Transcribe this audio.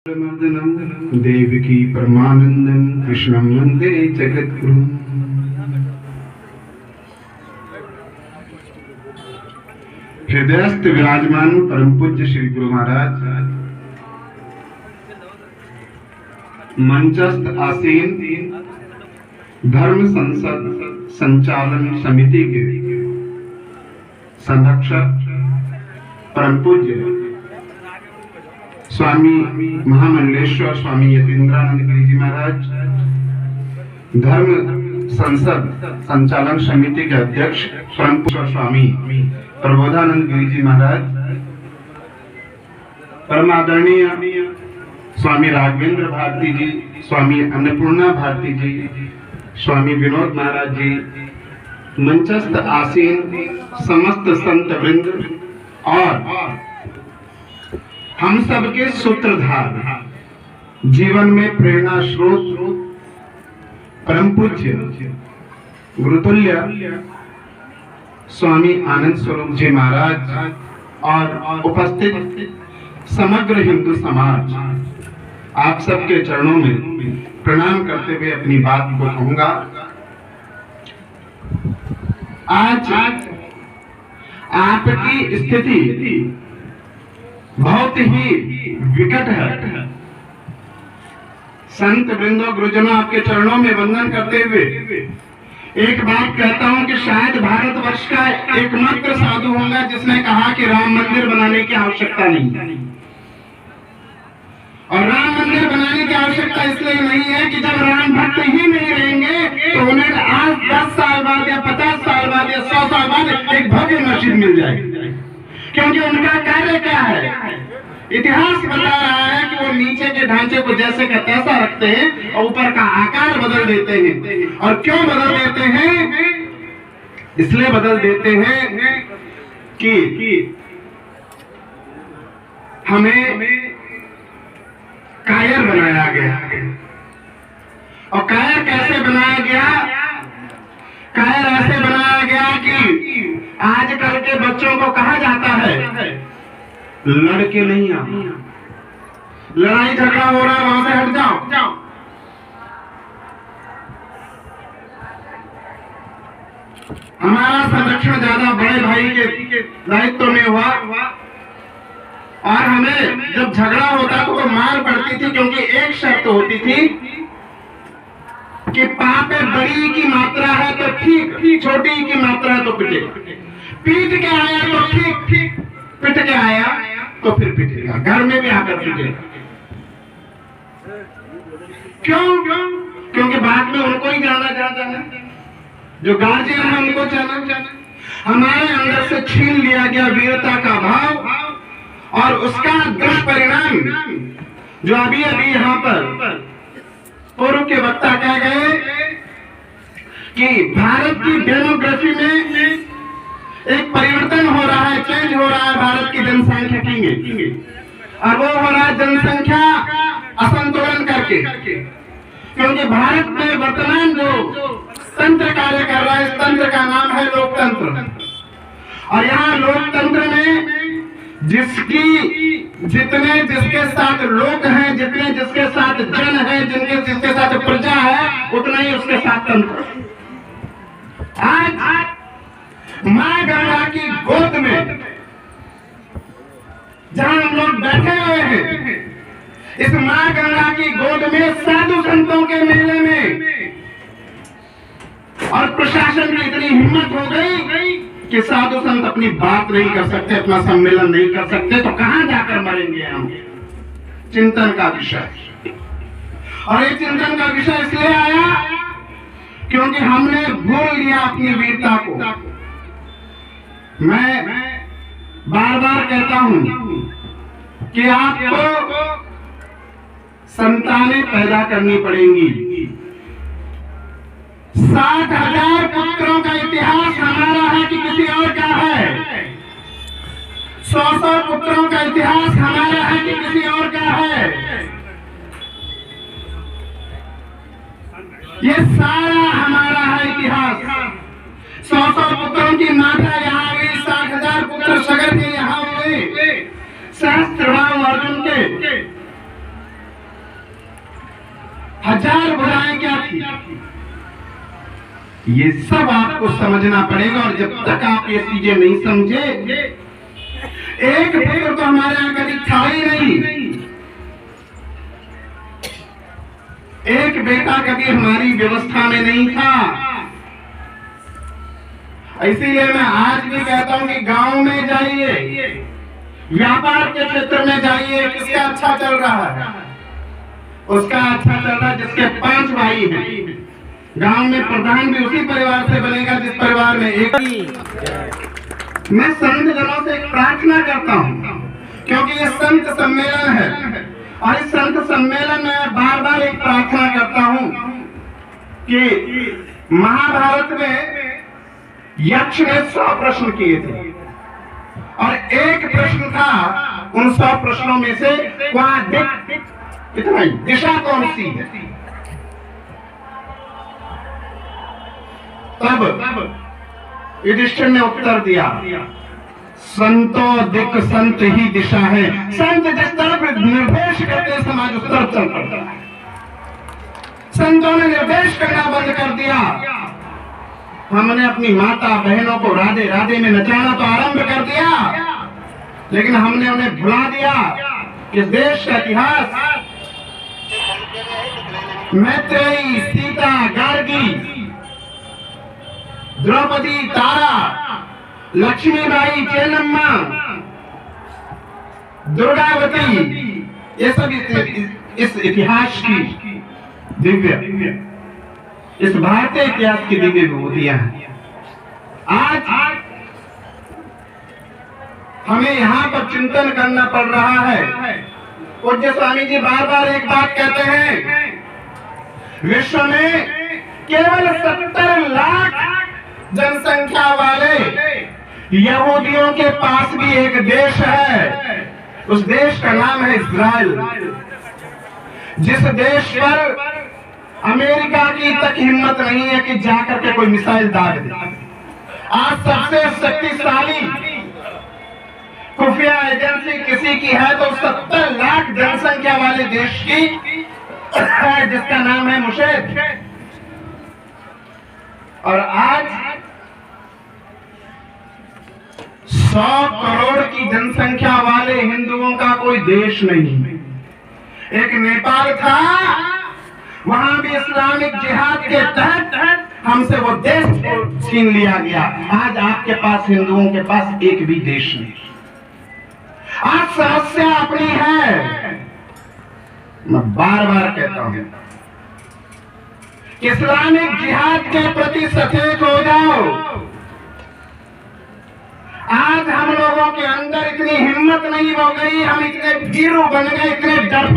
मर्दनम देवकी परमानंदम कृष्णं वंदे जगद्गुरुम। हृदयस्थ विराजमान परम पूज्य श्री गुरु महाराज, मंचस्थ आसीन धर्म संसद संचालन समिति के संरक्षक परम पूज्य स्वामी महामंडलेश्वर स्वामी यतीन्द्रानंद गिरी जी महाराज, धर्म संसद संचालन समिति के अध्यक्ष परम पूज्य स्वामी प्रबोधानंद गिरी जी महाराज, परम आदरणीय स्वामी राघवेंद्र भारती जी, स्वामी अन्नपूर्णा भारती जी, स्वामी विनोद महाराज जी, मंचस्थ आसीन समस्त संत वृंद और हम सबके सूत्रधार, जीवन में प्रेरणा स्रोत परम पूज्य गुरुतुल्य स्वामी आनंद स्वरूप जी महाराज और उपस्थित समग्र हिंदू समाज, आप सबके चरणों में प्रणाम करते हुए अपनी बात को कहूंगा। आज आपकी स्थिति बहुत ही विकट है। संत वृंदो गुरुजनों, आपके चरणों में वंदन करते हुए एक बात कहता हूं कि शायद भारतवर्ष का एकमात्र साधु होगा जिसने कहा कि राम मंदिर बनाने की आवश्यकता नहीं। और राम मंदिर बनाने की आवश्यकता इसलिए नहीं है कि जब राम भक्त ही नहीं रहेंगे तो उन्हें आज 10 साल बाद या 50 साल बाद या 100 साल बाद एक भव्य मस्जिद मिल जाएगी। क्योंकि उनका कार्य क्या है? इतिहास बता रहा है कि वो नीचे के ढांचे को जैसे का तैसा रखते हैं और ऊपर का आकार बदल देते हैं। और क्यों बदल देते हैं? इसलिए बदल देते हैं कि हमें कायर बनाया गया। और कायर कैसे बनाया गया? कायर ऐसे बनाया गया कि आजकल के बच्चों को कहा जाता है लड़के नहीं आते, लड़ाई झगड़ा हो रहा है वहां से हट जाओ। हमारा संरक्षण ज्यादा बड़े भाई के दायित्व में हुआ और हमें जब झगड़ा होता तो मार पड़ती थी, क्योंकि एक शर्त होती थी कि पापे बड़ी की मात्रा है तो ठीक, छोटी की मात्रा है तो पिटे। पीट के आया तो ठीक, पिट के आया तो फिर पिटेगा, घर में भी आकर पिटेगा। क्यों? क्योंकि बाद में उनको ही जाना जाता है, जो गार्जियन है उनको जाना। हमारे अंदर से छीन लिया गया वीरता का भाव और उसका दुष्परिणाम जो अभी यहाँ पर पूर्व के वक्ता कह गए कि भारत की डेमोग्राफी में एक परिवर्तन हो रहा है, चेंज हो रहा है भारत की जनसंख्या की। और वो हो रहा है जनसंख्या असंतुलन करके। क्योंकि भारत में वर्तमान जो तंत्र कार्य कर रहा है, इस तंत्र का नाम है लोकतंत्र। और यहाँ लोकतंत्र में जिसके साथ लोग हैं, जितने जिसके साथ जन है, जिसके साथ प्रजा है, उतना ही उसके साथ तंत्र। आज मां गंगा की गोद में जहां हम लोग बैठे हुए हैं, इस मां गंगा की गोद में साधु संतों के मेले में और प्रशासन की इतनी हिम्मत हो गई कि साधु संत अपनी बात नहीं कर सकते, अपना सम्मेलन नहीं कर सकते, तो कहां जाकर मरेंगे हम? चिंतन का विषय। और ये चिंतन का विषय इसलिए आया क्योंकि हमने भूल लिया अपनी वीरता को। मैं बार बार कहता हूं कि आपको संतानें पैदा करनी पड़ेंगी। 60,000 पुत्रों का इतिहास हमारा है कि किसी और का है? 100 पुत्रों का इतिहास हमारा है कि किसी और का है? ये सारा हमारा है इतिहास। 100 पुत्रों की मात्रा यहाँ हुई, 60,000 पुत्र सगर के यहाँ हुए, सहस्त्रभाव अर्जुन के हजार बुराएं क्या थी, ये सब आपको समझना पड़ेगा। और जब तक आप ये चीजें नहीं समझे, एक पुत्र तो हमारे यहाँ कभी था ही नहीं, एक बेटा कभी हमारी व्यवस्था में नहीं था। इसीलिए मैं आज भी कहता हूं कि गांव में जाइए, व्यापार के क्षेत्र में जाइए, किसका अच्छा चल रहा है? उसका अच्छा चल रहा है जिसके 5 भाई हैं। गांव में प्रधान भी उसी परिवार से बनेगा जिस परिवार में एक। मैं संत जनों से एक प्रार्थना करता हूं, क्योंकि ये संत सम्मेलन है, और इस संत सम्मेलन में बार बार एक प्रार्थना करता हूं कि महाभारत में यक्ष ने 100 प्रश्न किए थे, और एक प्रश्न था उन 100 प्रश्नों में से, वहां इतना ही दिशा कौन सी है? तब युधिष्ठिर ने उत्तर दिया, संतो दिक् संत ही दिशा है। संत जिस तरफ निर्देश करते समाज उस तरफ चल पड़ता है। संतों ने निर्देश करना बंद कर दिया। हमने अपनी माता बहनों को राधे राधे में नचाना तो आरंभ कर दिया, लेकिन हमने उन्हें भुला दिया कि देश का इतिहास, मैत्रेयी, सीता, गार्गी, द्रौपदी, तारा, लक्ष्मीबाई, चेन्नम्मा, दुर्गावती, ये सब इस इतिहास की दिव्य, इस भारतीय इतिहास की दिव्य विभूतियां हैं। आज हमें यहाँ पर चिंतन करना पड़ रहा है। पूज्य स्वामी जी बार बार एक बात कहते हैं, विश्व में केवल 70 लाख जनसंख्या वाले यहूदियों के पास भी एक देश है। उस देश का नाम है इस्राइल, जिस देश पर अमेरिका की तक हिम्मत नहीं है कि जाकर के कोई मिसाइल दाग दे। आज सबसे शक्तिशाली खुफिया एजेंसी किसी की है तो 70 लाख जनसंख्या वाले देश की है, जिसका नाम है मुशेद। और आज 100 करोड़ की जनसंख्या वाले हिंदुओं का कोई देश नहीं। एक नेपाल था, वहां भी इस्लामिक जिहाद के तहत हमसे वो देश छीन लिया गया। आज आपके पास, हिंदुओं के पास एक भी देश नहीं। आज समस्या अपनी है। मैं बार बार कहता हूं, इस्लामिक जिहाद के प्रति सचेत हो जाओ। आज हम लोगों के अंदर इतनी हिम्मत नहीं हो गई, हम इतने भीरू बन गए, इतने डर